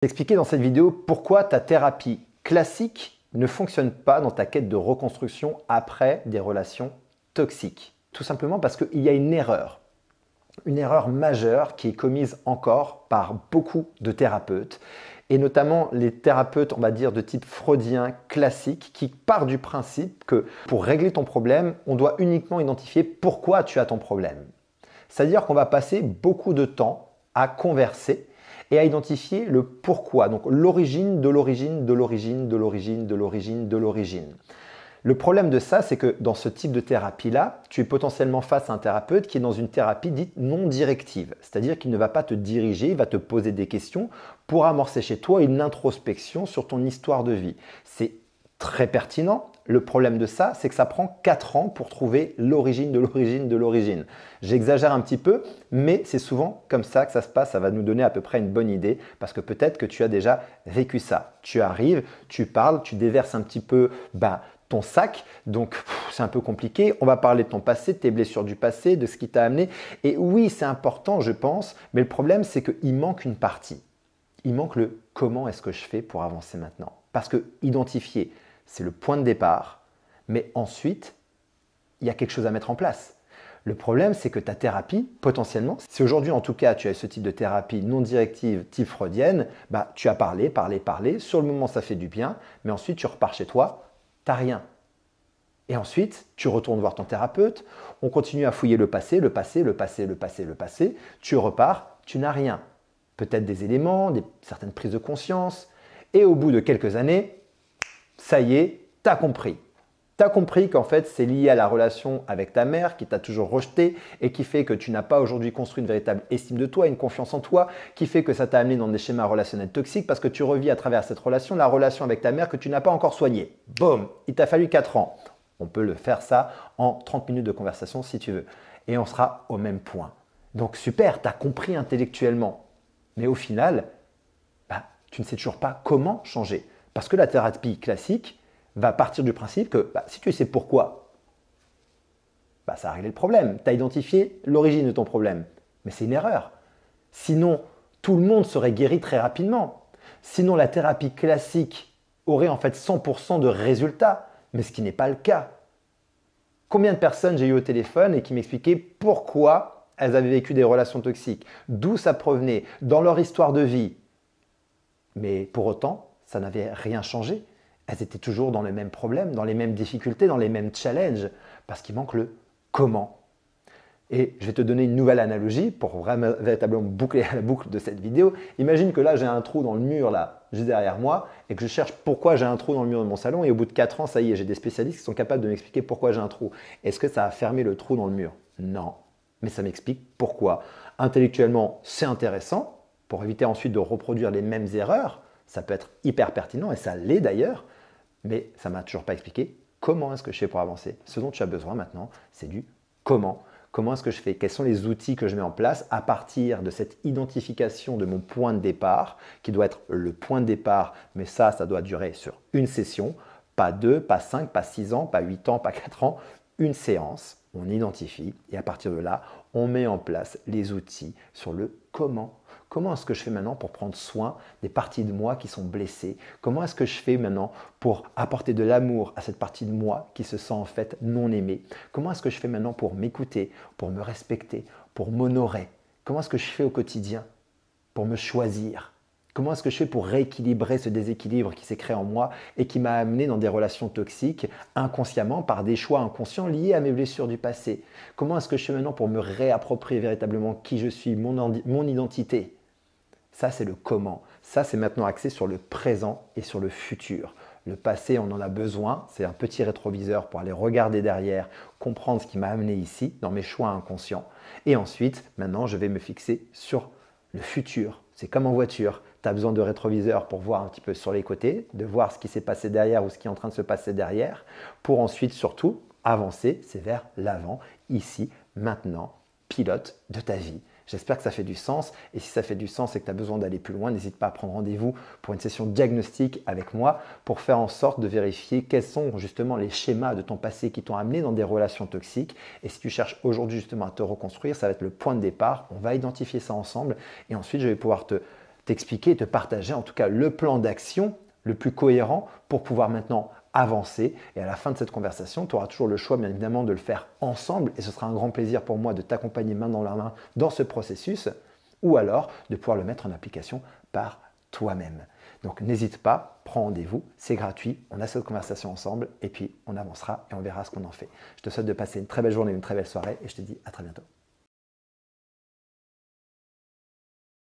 T'expliquer dans cette vidéo pourquoi ta thérapie classique ne fonctionne pas dans ta quête de reconstruction après des relations toxiques. Tout simplement parce qu'il y a une erreur majeure qui est commise encore par beaucoup de thérapeutes, et notamment les thérapeutes, on va dire, de type freudien classique, qui part du principe que pour régler ton problème, on doit uniquement identifier pourquoi tu as ton problème. C'est-à-dire qu'on va passer beaucoup de temps à converser et à identifier le pourquoi, donc l'origine de l'origine de l'origine de l'origine de l'origine de l'origine. Le problème de ça, c'est que dans ce type de thérapie-là, tu es potentiellement face à un thérapeute qui est dans une thérapie dite non directive, c'est-à-dire qu'il ne va pas te diriger, il va te poser des questions pour amorcer chez toi une introspection sur ton histoire de vie. C'est très pertinent. Le problème de ça, c'est que ça prend 4 ans pour trouver l'origine de l'origine de l'origine. J'exagère un petit peu, mais c'est souvent comme ça que ça se passe. Ça va nous donner à peu près une bonne idée parce que peut-être que tu as déjà vécu ça. Tu arrives, tu parles, tu déverses un petit peu ton sac, donc c'est un peu compliqué. On va parler de ton passé, de tes blessures du passé, de ce qui t'a amené. Et oui, c'est important, je pense, mais le problème, c'est qu'il manque une partie. Il manque le comment est-ce que je fais pour avancer maintenant. Parce que identifier, c'est le point de départ, mais ensuite, il y a quelque chose à mettre en place. Le problème, c'est que ta thérapie, potentiellement, si aujourd'hui en tout cas tu as ce type de thérapie non directive type freudienne, tu as parlé, sur le moment ça fait du bien, mais ensuite tu repars chez toi, tu n'as rien. Et ensuite, tu retournes voir ton thérapeute, on continue à fouiller le passé, tu repars, tu n'as rien. Peut-être des éléments, certaines prises de conscience, et au bout de quelques années, ça y est, tu as compris. Tu as compris qu'en fait, c'est lié à la relation avec ta mère qui t'a toujours rejeté et qui fait que tu n'as pas aujourd'hui construit une véritable estime de toi, une confiance en toi, qui fait que ça t'a amené dans des schémas relationnels toxiques parce que tu revis à travers cette relation la relation avec ta mère que tu n'as pas encore soignée. Boum, il t'a fallu 4 ans. On peut le faire ça en 30 minutes de conversation si tu veux. Et on sera au même point. Donc super, tu as compris intellectuellement. Mais au final, tu ne sais toujours pas comment changer. Parce que la thérapie classique va partir du principe que si tu sais pourquoi, ça a réglé le problème. Tu as identifié l'origine de ton problème. Mais c'est une erreur. Sinon, tout le monde serait guéri très rapidement. Sinon, la thérapie classique aurait en fait 100% de résultats. Mais ce qui n'est pas le cas. Combien de personnes j'ai eu au téléphone et qui m'expliquaient pourquoi elles avaient vécu des relations toxiques, d'où ça provenait, dans leur histoire de vie. Mais pour autant, ça n'avait rien changé. Elles étaient toujours dans les mêmes problèmes, dans les mêmes difficultés, dans les mêmes challenges, parce qu'il manque le comment. Et je vais te donner une nouvelle analogie pour vraiment véritablement boucler la boucle de cette vidéo. Imagine que là, j'ai un trou dans le mur, là, juste derrière moi, et que je cherche pourquoi j'ai un trou dans le mur de mon salon, et au bout de 4 ans, ça y est, j'ai des spécialistes qui sont capables de m'expliquer pourquoi j'ai un trou. Est-ce que ça a fermé le trou dans le mur? Non. Mais ça m'explique pourquoi. Intellectuellement, c'est intéressant, pour éviter ensuite de reproduire les mêmes erreurs. Ça peut être hyper pertinent, et ça l'est d'ailleurs, mais ça ne m'a toujours pas expliqué comment est-ce que je fais pour avancer. Ce dont tu as besoin maintenant, c'est du comment. Comment est-ce que je fais? Quels sont les outils que je mets en place à partir de cette identification de mon point de départ, qui doit être le point de départ, mais ça doit durer sur une session, pas 2, pas 5, pas 6 ans, pas 8 ans, pas 4 ans, une séance. On identifie et à partir de là, on met en place les outils sur le comment. Comment est-ce que je fais maintenant pour prendre soin des parties de moi qui sont blessées? Comment est-ce que je fais maintenant pour apporter de l'amour à cette partie de moi qui se sent en fait non aimée? Comment est-ce que je fais maintenant pour m'écouter, pour me respecter, pour m'honorer? Comment est-ce que je fais au quotidien pour me choisir? Comment est-ce que je fais pour rééquilibrer ce déséquilibre qui s'est créé en moi et qui m'a amené dans des relations toxiques inconsciemment par des choix inconscients liés à mes blessures du passé? Comment est-ce que je fais maintenant pour me réapproprier véritablement qui je suis, mon identité? Ça, c'est le comment. Ça, c'est maintenant axé sur le présent et sur le futur. Le passé, on en a besoin. C'est un petit rétroviseur pour aller regarder derrière, comprendre ce qui m'a amené ici, dans mes choix inconscients. Et ensuite, maintenant, je vais me fixer sur le futur. C'est comme en voiture. Tu as besoin de rétroviseur pour voir un petit peu sur les côtés, de voir ce qui s'est passé derrière ou ce qui est en train de se passer derrière, pour ensuite, surtout, avancer. C'est vers l'avant, ici, maintenant, pilote de ta vie. J'espère que ça fait du sens et si ça fait du sens et que tu as besoin d'aller plus loin, n'hésite pas à prendre rendez-vous pour une session diagnostic avec moi pour faire en sorte de vérifier quels sont justement les schémas de ton passé qui t'ont amené dans des relations toxiques. Et si tu cherches aujourd'hui justement à te reconstruire, ça va être le point de départ. On va identifier ça ensemble et ensuite je vais pouvoir t'expliquer et te partager en tout cas le plan d'action le plus cohérent pour pouvoir maintenant avancer. Et à la fin de cette conversation, tu auras toujours le choix, bien évidemment, de le faire ensemble. Et ce sera un grand plaisir pour moi de t'accompagner main dans la main dans ce processus, ou alors de pouvoir le mettre en application par toi-même. Donc n'hésite pas, prends rendez-vous, c'est gratuit, on a cette conversation ensemble et puis on avancera et on verra ce qu'on en fait. Je te souhaite de passer une très belle journée, une très belle soirée et je te dis à très bientôt.